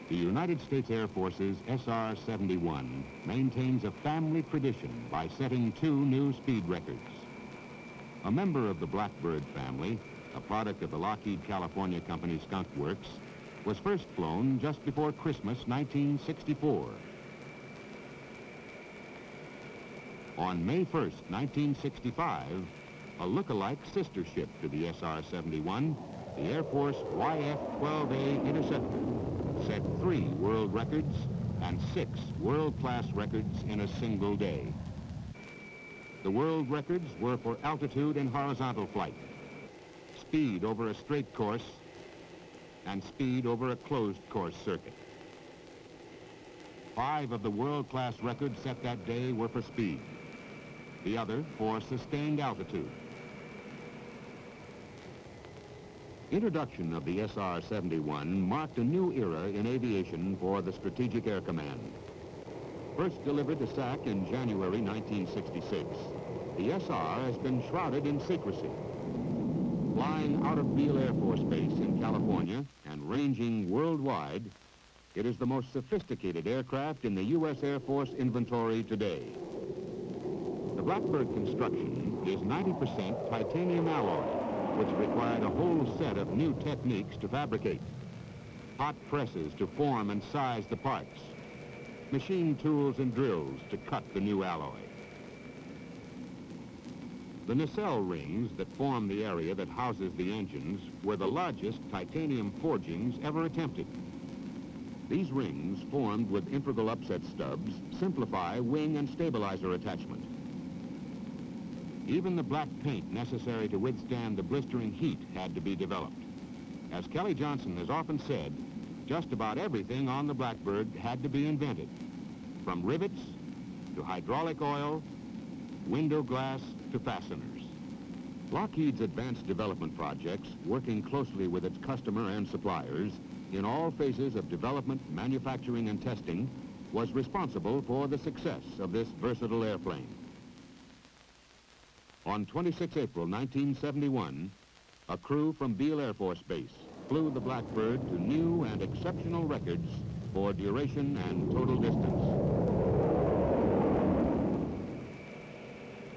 The United States Air Force's SR-71 maintains a family tradition by setting 2 new speed records. A member of the Blackbird family, a product of the Lockheed California Company Skunk Works, was first flown just before Christmas 1964. On May 1st, 1965, a look-alike sister ship to the SR-71, the Air Force YF-12A Interceptor, set 3 world records and 6 world-class records in a single day. The world records were for altitude and horizontal flight, speed over a straight course, and speed over a closed course circuit. 5 of the world-class records set that day were for speed, the other for sustained altitude. Introduction of the SR-71 marked a new era in aviation for the Strategic Air Command. First delivered to SAC in January 1966, the SR has been shrouded in secrecy. Flying out of Beale Air Force Base in California and ranging worldwide, it is the most sophisticated aircraft in the U.S. Air Force inventory today. The Blackbird construction is 90% titanium alloy, which required a whole set of new techniques to fabricate. Hot presses to form and size the parts, machine tools and drills to cut the new alloy. The nacelle rings that form the area that houses the engines were the largest titanium forgings ever attempted. These rings, formed with integral upset stubs, simplify wing and stabilizer attachment. Even the black paint necessary to withstand the blistering heat had to be developed. As Kelly Johnson has often said, just about everything on the Blackbird had to be invented, from rivets to hydraulic oil, window glass to fasteners. Lockheed's advanced development projects, working closely with its customer and suppliers in all phases of development, manufacturing, and testing, was responsible for the success of this versatile airplane. On 26 April 1971, a crew from Beale Air Force Base flew the Blackbird to new and exceptional records for duration and total distance.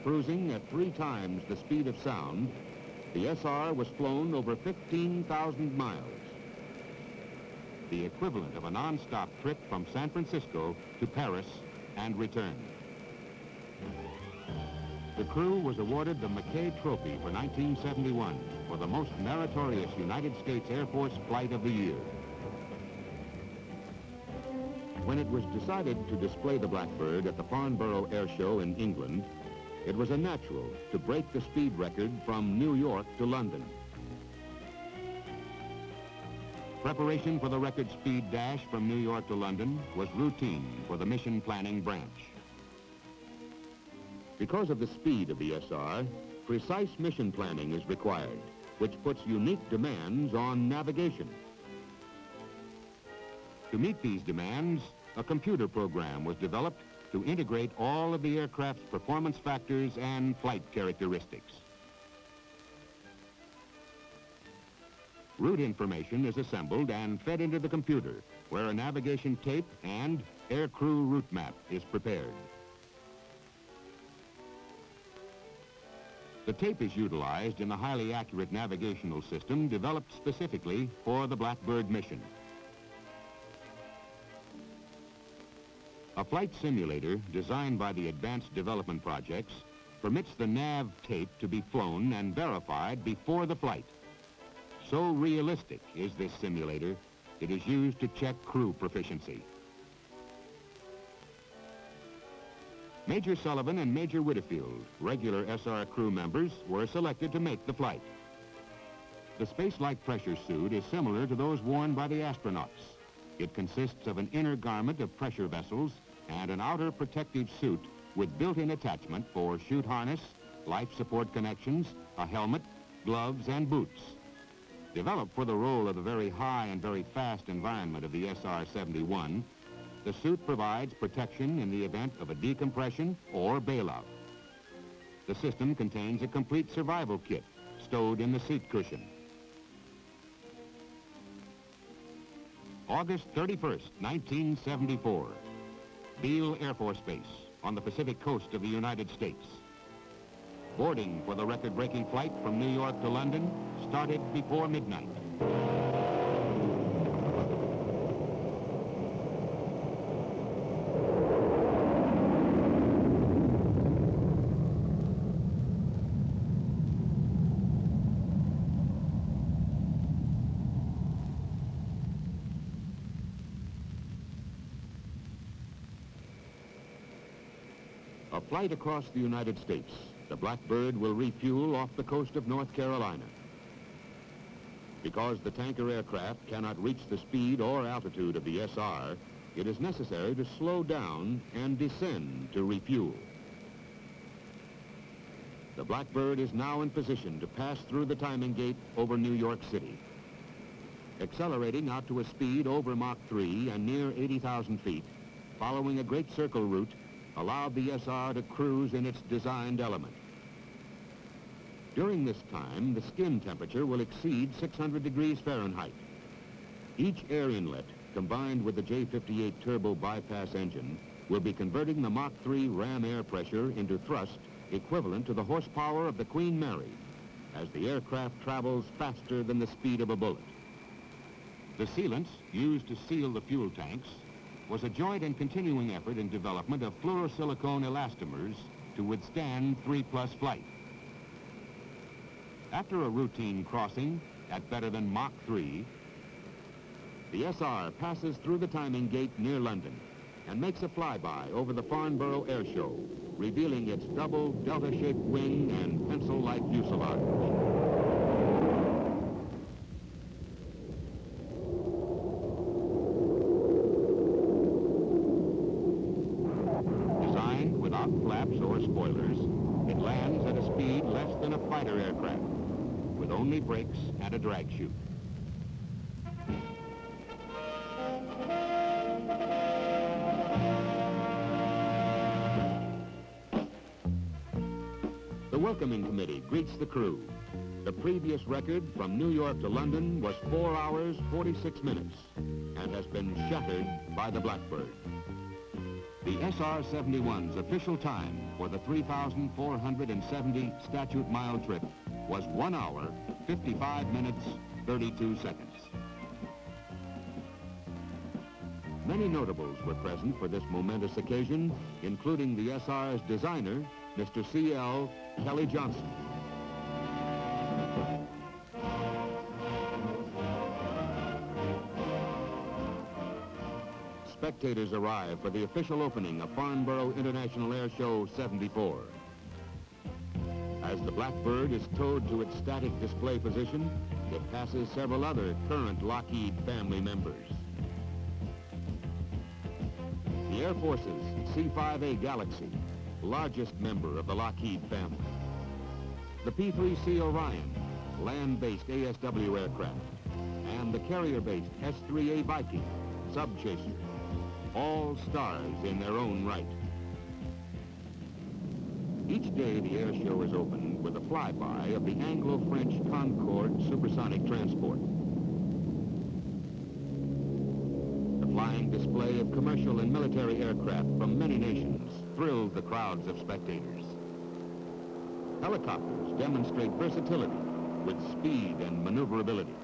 Cruising at 3 times the speed of sound, the SR was flown over 15,000 miles, the equivalent of a non-stop trip from San Francisco to Paris and return. The crew was awarded the McKay Trophy for 1971 for the most meritorious United States Air Force flight of the year. When it was decided to display the Blackbird at the Farnborough Air Show in England, it was a natural to break the speed record from New York to London. Preparation for the record speed dash from New York to London was routine for the mission planning branch. Because of the speed of the SR, precise mission planning is required, which puts unique demands on navigation. To meet these demands, a computer program was developed to integrate all of the aircraft's performance factors and flight characteristics. Route information is assembled and fed into the computer, where a navigation tape and aircrew route map is prepared. The tape is utilized in a highly accurate navigational system developed specifically for the Blackbird mission. A flight simulator designed by the Advanced Development Projects permits the nav tape to be flown and verified before the flight. So realistic is this simulator, it is used to check crew proficiency. Major Sullivan and Major Widdifield, regular SR crew members, were selected to make the flight. The space-like pressure suit is similar to those worn by the astronauts. It consists of an inner garment of pressure vessels and an outer protective suit with built-in attachment for chute harness, life support connections, a helmet, gloves, and boots. Developed for the role of the very high and very fast environment of the SR-71, the suit provides protection in the event of a decompression or bailout. The system contains a complete survival kit stowed in the seat cushion. August 31st, 1974. Beale Air Force Base on the Pacific coast of the United States. Boarding for the record-breaking flight from New York to London started before midnight. A flight across the United States, the Blackbird will refuel off the coast of North Carolina. Because the tanker aircraft cannot reach the speed or altitude of the SR, it is necessary to slow down and descend to refuel. The Blackbird is now in position to pass through the timing gate over New York City. Accelerating out to a speed over Mach 3 and near 80,000 feet, following a great circle route, allowed the SR to cruise in its designed element. During this time, the skin temperature will exceed 600 degrees Fahrenheit. Each air inlet, combined with the J-58 turbo bypass engine, will be converting the Mach 3 ram air pressure into thrust equivalent to the horsepower of the Queen Mary, as the aircraft travels faster than the speed of a bullet. The sealants used to seal the fuel tanks was a joint and continuing effort in development of fluorosilicone elastomers to withstand 3+ flight. After a routine crossing at better than Mach 3, the SR passes through the timing gate near London and makes a flyby over the Farnborough Air Show, revealing its double delta-shaped wing and pencil-like fuselage. Flaps or spoilers, it lands at a speed less than a fighter aircraft, with only brakes and a drag chute. The welcoming committee greets the crew. The previous record from New York to London was 4 hours, 46 minutes, and has been shattered by the Blackbird. The SR-71's official time for the 3,470 statute-mile trip was 1 hour, 55 minutes, 32 seconds. Many notables were present for this momentous occasion, including the SR's designer, Mr. C.L. Kelly Johnson. Spectators arrive for the official opening of Farnborough International Air Show 74. As the Blackbird is towed to its static display position, it passes several other current Lockheed family members. The Air Force's C-5A Galaxy, largest member of the Lockheed family. The P-3C Orion, land-based ASW aircraft, and the carrier-based S-3A Viking, sub-chaser. All stars in their own right. Each day the air show is opened with a flyby of the Anglo-French Concorde supersonic transport. The flying display of commercial and military aircraft from many nations thrilled the crowds of spectators. Helicopters demonstrate versatility with speed and maneuverability.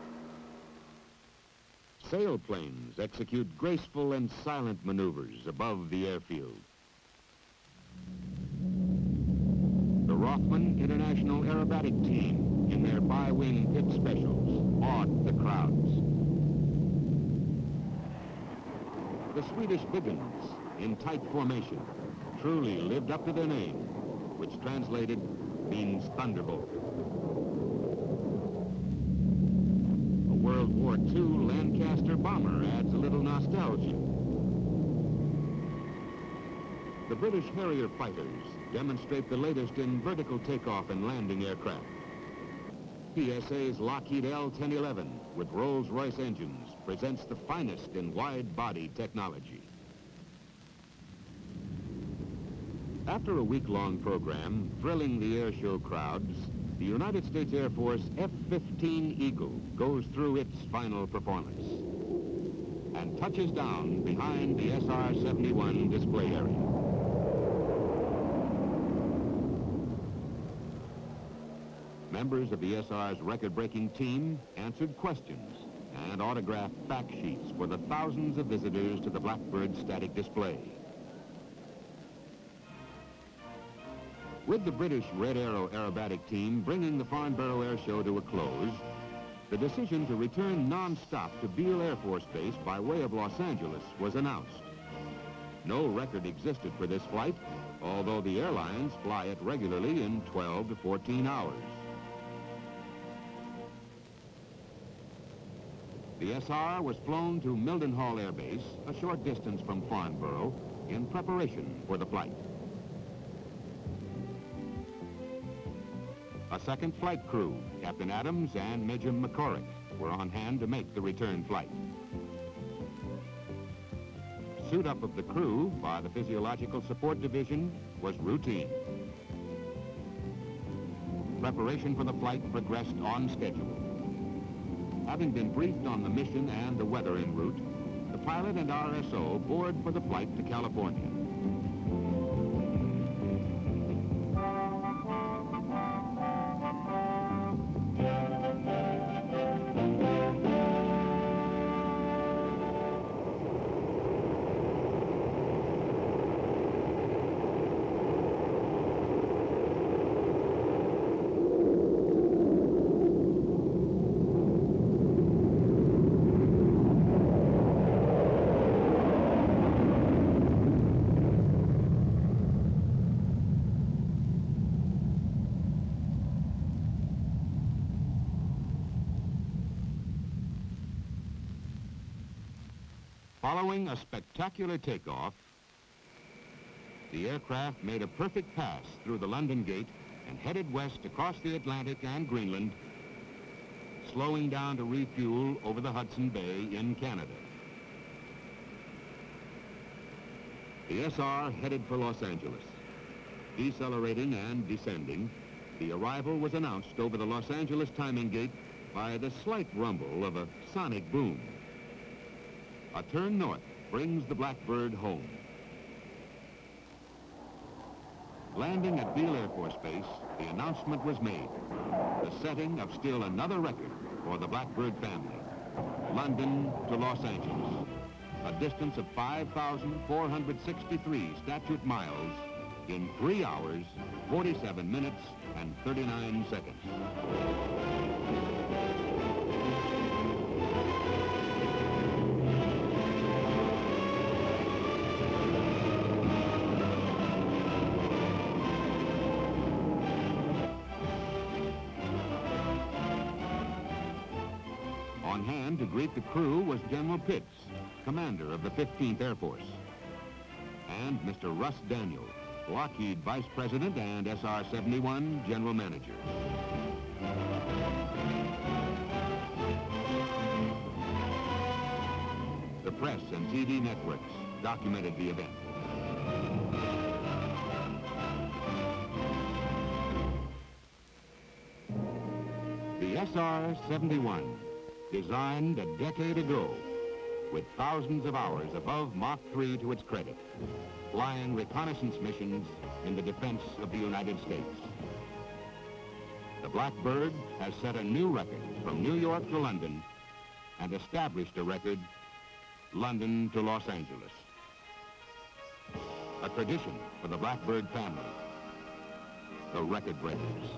Sailplanes execute graceful and silent maneuvers above the airfield. The Rothman International Aerobatic Team, in their bi-wing pit specials, awed the crowds. The Swedish Viggens, in tight formation, truly lived up to their name, which translated means thunderbolt. World War II Lancaster bomber adds a little nostalgia. The British Harrier fighters demonstrate the latest in vertical takeoff and landing aircraft. PSA's Lockheed L-1011 with Rolls-Royce engines presents the finest in wide-body technology. After a week-long program thrilling the air show crowds, the United States Air Force F-15 Eagle goes through its final performance. And and touches down behind the SR-71 display area. Members of the SR's record-breaking team answered questions and autographed fact sheets for the thousands of visitors to the Blackbird static display. With the British Red Arrow aerobatic team bringing the Farnborough Air Show to a close, the decision to return non-stop to Beale Air Force Base by way of Los Angeles was announced. No record existed for this flight, although the airlines fly it regularly in 12 to 14 hours. The SR was flown to Mildenhall Air Base, a short distance from Farnborough, in preparation for the flight. A second flight crew, Captain Adams and Major McCorrick, were on hand to make the return flight. Suit-up of the crew by the Physiological Support Division was routine. Preparation for the flight progressed on schedule. Having been briefed on the mission and the weather en route, the pilot and RSO board for the flight to California. Following a spectacular takeoff, the aircraft made a perfect pass through the London gate and headed west across the Atlantic and Greenland, slowing down to refuel over the Hudson Bay in Canada. The SR headed for Los Angeles. Decelerating and descending, the arrival was announced over the Los Angeles timing gate by the slight rumble of a sonic boom. A turn north brings the Blackbird home. Landing at Beale Air Force Base, the announcement was made. The setting of still another record for the Blackbird family. London to Los Angeles. A distance of 5,463 statute miles in 3 hours, 47 minutes, and 39 seconds. On hand to greet the crew was General Pitts, commander of the 15th Air Force, and Mr. Russ Daniel, Lockheed Vice President and SR-71 General Manager. The press and TV networks documented the event. The SR-71, designed a decade ago, with thousands of hours above Mach 3 to its credit, flying reconnaissance missions in the defense of the United States. The Blackbird has set a new record from New York to London and established a record, London to Los Angeles. A tradition for the Blackbird family, the record breakers.